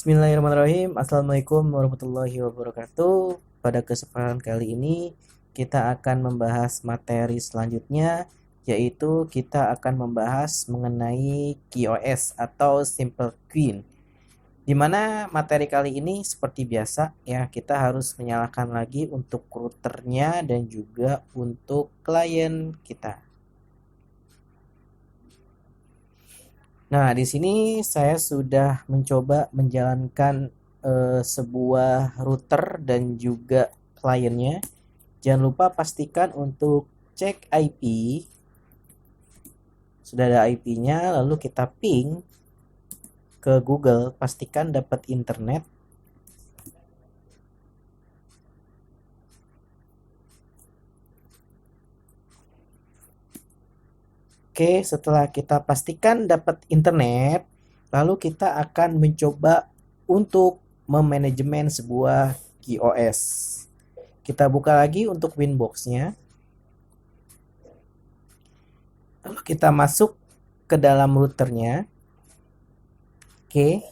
Bismillahirrahmanirrahim. Assalamualaikum warahmatullahi wabarakatuh. Pada kesempatan kali ini kita akan membahas materi selanjutnya, yaitu kita akan membahas mengenai QoS atau Simple Queen. Di mana materi kali ini seperti biasa ya, kita harus menyalakan lagi untuk routernya dan juga untuk klien kita. Nah, di sini saya sudah mencoba menjalankan sebuah router dan juga kliennya. Jangan lupa pastikan untuk cek IP. Sudah ada IP-nya, lalu kita ping ke Google, pastikan dapat internet. Oke, setelah kita pastikan dapat internet, lalu kita akan mencoba untuk memanajemen sebuah QoS. Kita buka lagi untuk Winbox-nya. Lalu kita masuk ke dalam routernya. Oke.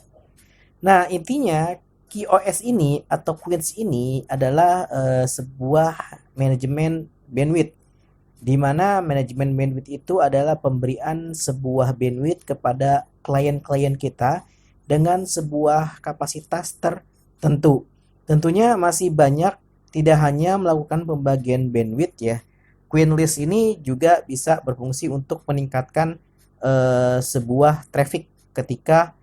Nah, intinya QoS ini atau Queens ini adalah sebuah manajemen bandwidth, di mana manajemen bandwidth itu adalah pemberian sebuah bandwidth kepada klien-klien kita dengan sebuah kapasitas tertentu. Tentunya masih banyak, tidak hanya melakukan pembagian bandwidth ya. QueenList ini juga bisa berfungsi untuk meningkatkan sebuah traffic ketika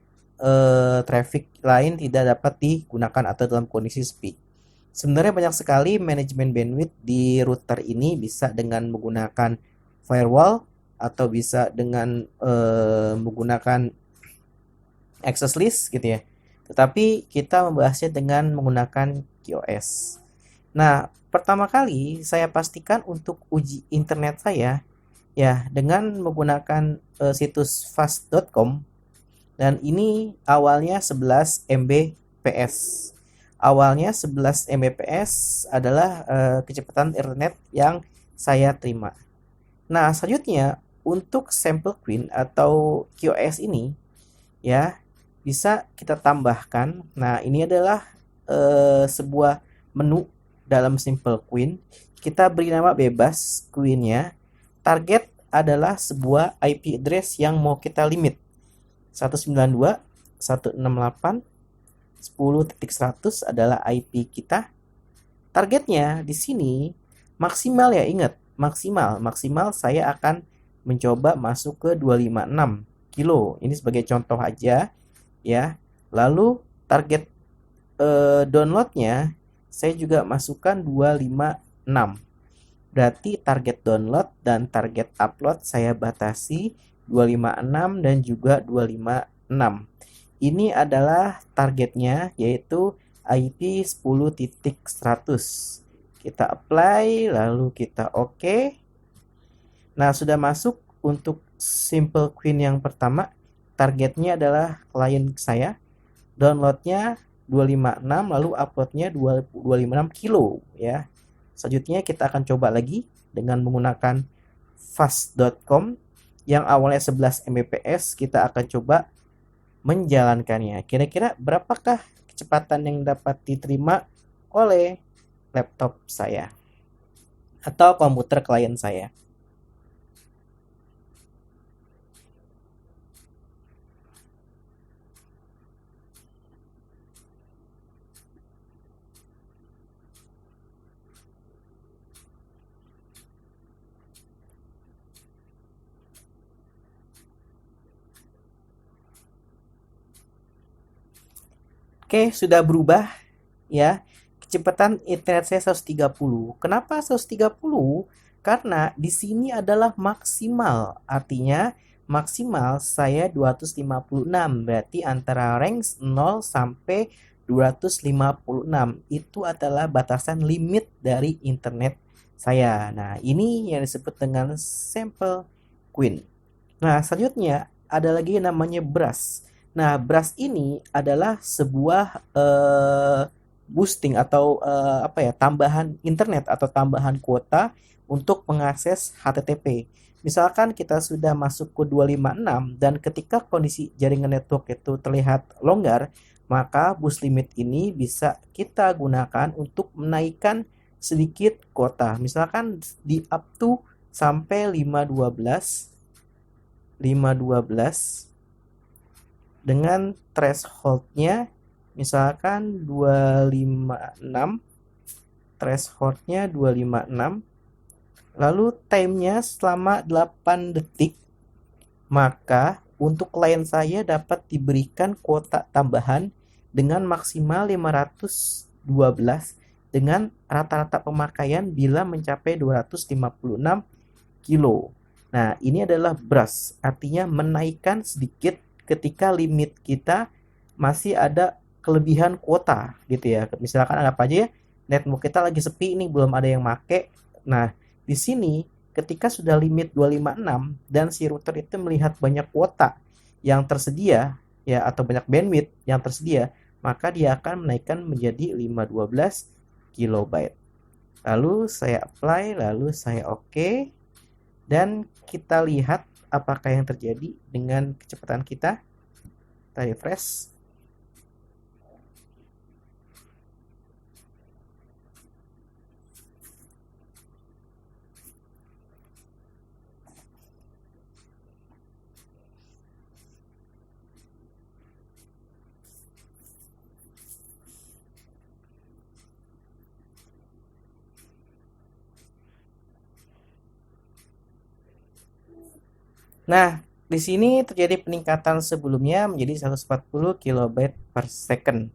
traffic lain tidak dapat digunakan atau dalam kondisi sepi. Sebenarnya banyak sekali manajemen bandwidth di router ini, bisa dengan menggunakan firewall atau bisa dengan menggunakan access list gitu ya. Tetapi kita membahasnya dengan menggunakan QoS. Nah, pertama kali saya pastikan untuk uji internet saya ya dengan menggunakan situs fast.com, dan ini awalnya 11 Mbps. Awalnya 11 Mbps adalah kecepatan internet yang saya terima. Nah, selanjutnya untuk Simple Queen atau QoS ini ya bisa kita tambahkan. Nah, ini adalah sebuah menu dalam Simple Queen. Kita beri nama bebas Queen-nya. Target adalah sebuah IP address yang mau kita limit. 192.168 10.100 adalah IP kita. Targetnya di sini maksimal ya, ingat, maksimal saya akan mencoba masuk ke 256 kilo. Ini sebagai contoh aja ya. Lalu target downloadnya saya juga masukkan 256. Berarti target download dan target upload saya batasi 256 dan juga 256. Ini adalah targetnya, yaitu IP 10.100. Kita apply, lalu kita OK. Nah, sudah masuk untuk Simple Queen yang pertama. Targetnya adalah klien saya. Downloadnya 256, lalu uploadnya 256 kilo ya. Selanjutnya kita akan coba lagi dengan menggunakan fast.com yang awalnya 11 Mbps. Kita akan coba menjalankannya. Kira-kira berapakah kecepatan yang dapat diterima oleh laptop saya atau komputer klien saya? Oke, sudah berubah ya. Kecepatan internet saya 130. Kenapa 130? Karena di sini adalah maksimal. Artinya maksimal saya 256. Berarti antara range 0 sampai 256 itu adalah batasan limit dari internet saya. Nah, ini yang disebut dengan Simple Queen. Nah, selanjutnya ada lagi yang namanya brush. Nah, brush ini adalah sebuah boosting atau tambahan internet atau tambahan kuota untuk mengakses HTTP. Misalkan kita sudah masuk ke 256 dan ketika kondisi jaringan network itu terlihat longgar, maka bus limit ini bisa kita gunakan untuk menaikkan sedikit kuota. Misalkan di up to sampai 512 dengan thresholdnya misalkan 256, thresholdnya 256, lalu timenya selama 8 detik, maka untuk klien saya dapat diberikan kuota tambahan dengan maksimal 512 dengan rata-rata pemakaian bila mencapai 256 kilo. Nah, ini adalah brush, artinya menaikkan sedikit ketika limit kita masih ada kelebihan kuota gitu ya. Misalkan anggap aja ya, netbook kita lagi sepi ini belum ada yang make. Nah, di sini ketika sudah limit 256 dan si router itu melihat banyak kuota yang tersedia ya atau banyak bandwidth yang tersedia, maka dia akan menaikkan menjadi 512 kilobyte. Lalu saya apply, lalu saya oke, dan kita lihat apakah yang terjadi dengan kecepatan kita. Kita refresh. Nah, di sini terjadi peningkatan sebelumnya menjadi 140 kilobyte per second.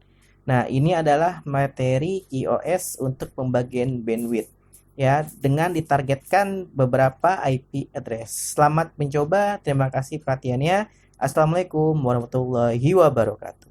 Nah, ini adalah materi QoS untuk pembagian bandwidth ya dengan ditargetkan beberapa IP address. Selamat mencoba, terima kasih perhatiannya. Assalamualaikum warahmatullahi wabarakatuh.